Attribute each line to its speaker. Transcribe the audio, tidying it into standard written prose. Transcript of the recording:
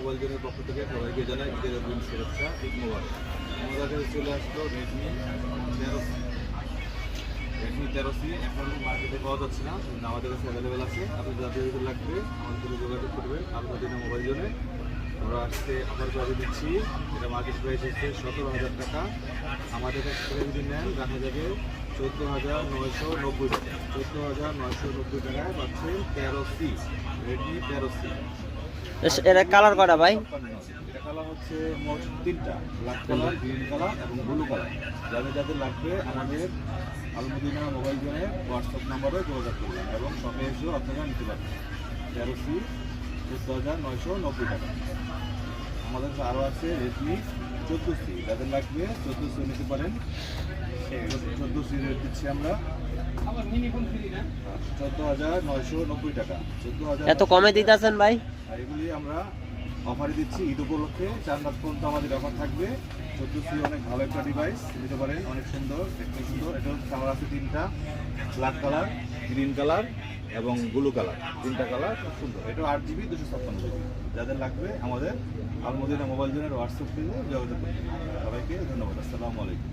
Speaker 1: Mobile জোনের পক্ষ থেকে সবাইকে জানাই ঈদের অগ্রিম শুভেচ্ছা, ঈদ মোবারক। আমাদের কাছে চলে আসলো রেডমি 13C। এখন মার্কেটে পাওয়া যাচ্ছে না, আমাদের কাছে অ্যাভেলেবেল আছে। আপনি যাদের লাগবে আমাদের সাথে যোগাযোগ করবেন। আলমদিনা মোবাইল জোনে আমরা আজকে অফার করে দিচ্ছি। এটা মার্কেট প্রাইস হচ্ছে 17,000 টাকা। আমাদের কাছ থেকে যদি নেন রাখা যাবে 14,990 টাকা। 14,990 টাকায় পাচ্ছেন 13C, রেডমি 13C।
Speaker 2: এটা কালার কটা ভাই?
Speaker 1: এটা কালার হচ্ছে মোট 3টা, ব্ল্যাক কালার, গ্রিন কালার এবং ব্লু কালার। যাদের লাগবে আমাদের আলমদিনা মোবাইল জোনের হোয়াটসঅ্যাপ নাম্বারে যোগাযোগ করবেন এবং শপে এসেও আপনারা নিতে পারবেন। 13C 14,990 টাকা। আমাদের কাছে আরও আছে রেডমি 14C। যাদের লাগবে 14C নিতে পারেন। 14C রেট দিচ্ছি আমরা 14,990 টাকা। 14,000
Speaker 2: এত কমে দিতেছেন ভাই?
Speaker 1: আর এগুলি আমরা অফারে দিচ্ছি ঈদ উপলক্ষে। 4 রাত পর্যন্ত আমাদের অফার থাকবে। 14C অনেক ভালো একটা ডিভাইস, নিতে পারেন, অনেক সুন্দর, দেখতে সুন্দর। এটা কালার আছে 3টা, ব্ল্যাক কালার, গ্রিন কালার এবং ব্লু কালার। 3টা কালার খুব সুন্দর। এটা 8GB 256GB। যাদের লাগবে আমাদের আলমদিনা মোবাইল জোনের হোয়াটসঅ্যাপ পেজে যোগাযোগ করতে। সবাইকে ধন্যবাদ। আসসালামু আলাইকুম।